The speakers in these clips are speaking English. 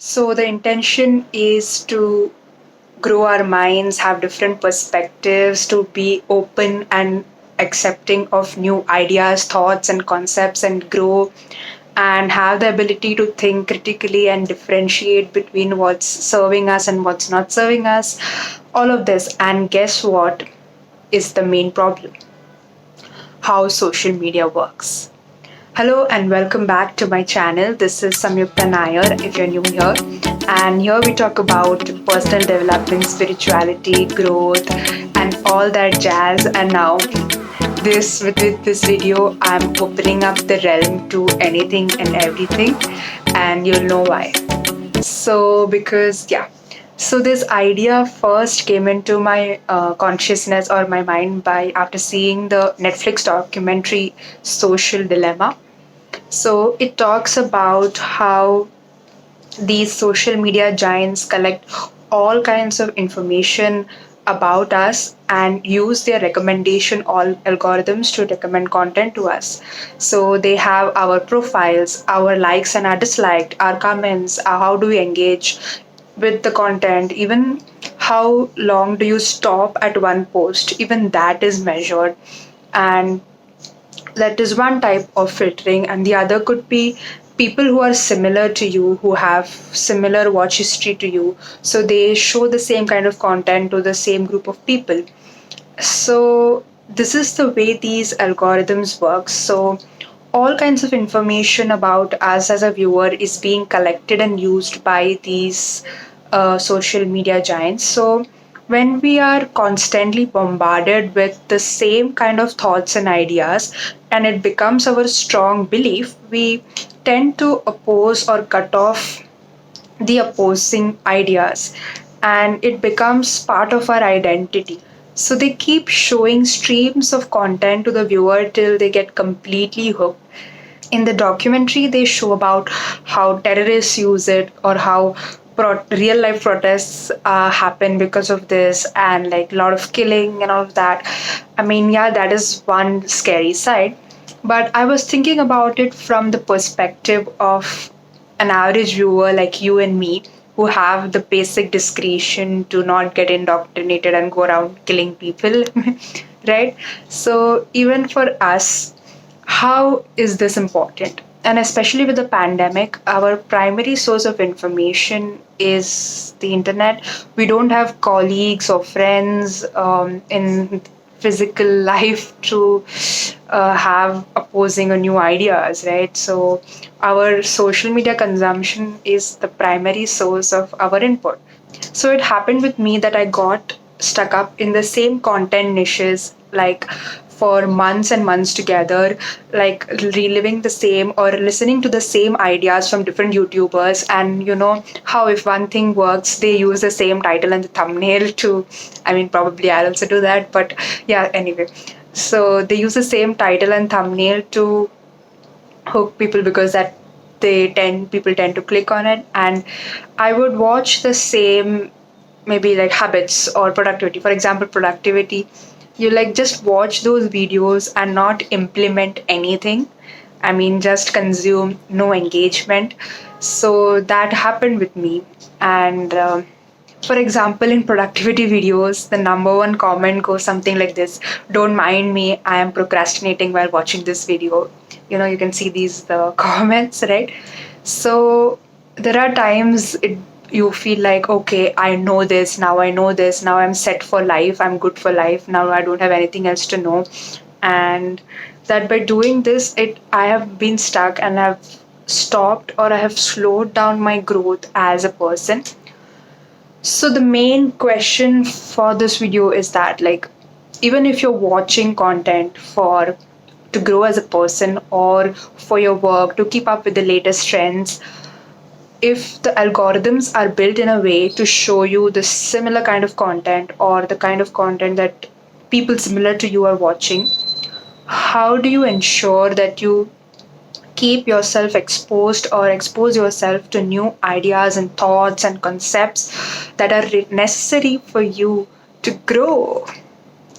So the intention is to grow our minds, have different perspectives, to be open and accepting of new ideas, thoughts, and concepts, and grow and have the ability to think critically and differentiate between what's serving us and what's not serving us. All of this. And guess what is the main problem? How social media works. Hello and welcome back to my channel. This is Samyukta Nair if you're new here. And here we talk about personal development, spirituality, growth, and all that jazz. And now with this video, I'm opening up the realm to anything and everything, and you'll know why. So because so this idea first came into my consciousness or my mind by after seeing the Netflix documentary Social Dilemma. So it talks about how these social media giants collect all kinds of information about us and use their recommendation all algorithms to recommend content to us. So they have our profiles, our likes and our dislikes, our comments, how do we engage with the content, even how long do you stop at one post, even that is measured. And that is one type of filtering, and the other could be people who are similar to you, who have similar watch history to you, so they show the same kind of content to the same group of people. So this is the way these algorithms work. So all kinds of information about us as a viewer is being collected and used by these social media giants. So when we are constantly bombarded with the same kind of thoughts and ideas, and it becomes our strong belief, we tend to oppose or cut off the opposing ideas, and it becomes part of our identity. So they keep showing streams of content to the viewer till they get completely hooked. In the documentary, they show about how terrorists use it, or how real life protests happen because of this, and like a lot of killing and all of that. I mean, yeah, that is one scary side, but I was thinking about it from the perspective of an average viewer like you and me, who have the basic discretion to not get indoctrinated and go around killing people, right? So even for us, how is this important? And especially with the pandemic, our primary source of information is the internet. We don't have colleagues or friends in physical life to have opposing or new ideas, right? So our social media consumption is the primary source of our input. So it happened with me that I got stuck up in the same content niches, like for months and months together, like reliving the same or listening to the same ideas from different YouTubers. And you know how if one thing works, they use the same title and the thumbnail to, I mean, probably I'll also do that, but yeah, anyway. So they use the same title and thumbnail to hook people because that people tend to click on it. And I would watch the same, maybe like habits or productivity. For example, productivity, you like just watch those videos and not implement anything. I mean, just consume, no engagement. So that happened with me. And for example, in productivity videos, the number one comment goes something like this: "Don't mind me, I am procrastinating while watching this video." You know, you can see these the comments, right? So there are times you feel like, okay, I know this now, I know this now, I'm set for life, I'm good for life now, I don't have anything else to know. And that by doing this, I have been stuck and I've stopped, or I have slowed down my growth as a person. So the main question for this video is that, like, even if you're watching content for to grow as a person or for your work to keep up with the latest trends, if the algorithms are built in a way to show you the similar kind of content or the kind of content that people similar to you are watching, how do you ensure that you keep yourself exposed or expose yourself to new ideas and thoughts and concepts that are necessary for you to grow?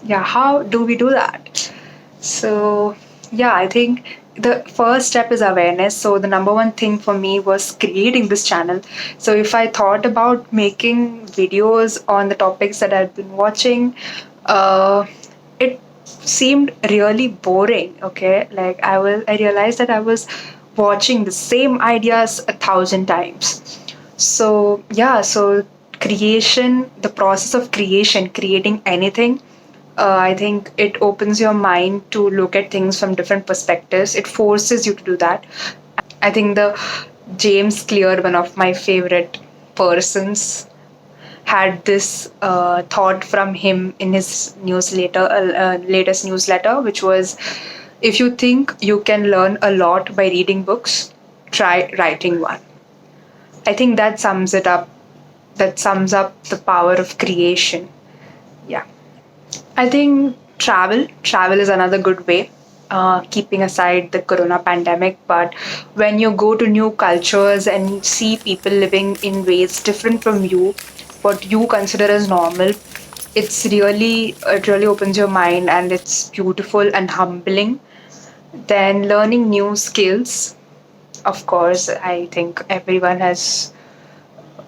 Yeah, how do we do that? So Yeah, I think the first step is awareness. So the number one thing for me was creating this channel. So if I thought about making videos on the topics that I've been watching, uh, it seemed really boring. Okay, like I realized that I was watching the same ideas 1,000 times. So yeah, so creation, the process of creation, creating anything, I think it opens your mind to look at things from different perspectives. It forces you to do that. I think the James Clear, one of my favorite persons, had this thought from him in his latest newsletter, which was, if you think you can learn a lot by reading books, try writing one. I think that sums it up. That sums up the power of creation. Yeah. I think travel is another good way, keeping aside the corona pandemic. But when you go to new cultures and see people living in ways different from you, what you consider as normal, it really opens your mind and it's beautiful and humbling. Then learning new skills, of course, I think everyone has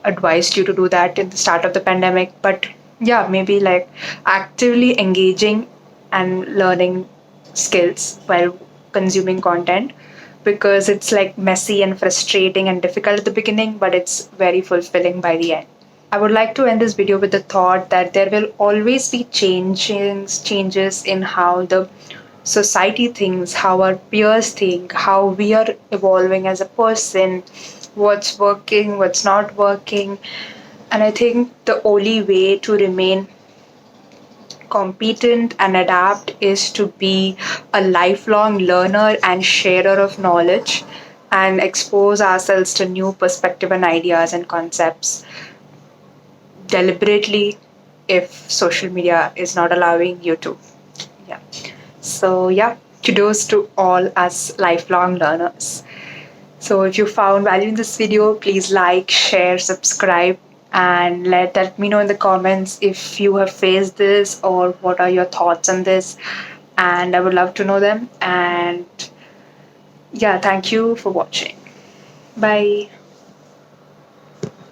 advised you to do that in the start of the pandemic. But yeah, maybe like actively engaging and learning skills while consuming content, because it's like messy and frustrating and difficult at the beginning, but it's very fulfilling by the end. I would like to end this video with the thought that there will always be changes in how the society thinks, how our peers think, how we are evolving as a person, what's working, what's not working. And I think the only way to remain competent and adapt is to be a lifelong learner and sharer of knowledge and expose ourselves to new perspective and ideas and concepts deliberately if social media is not allowing you to. Yeah. So yeah, kudos to all us lifelong learners. So if you found value in this video, please like, share, subscribe, and let me know in the comments if you have faced this or what are your thoughts on this. And I would love to know them. And yeah, thank you for watching. Bye.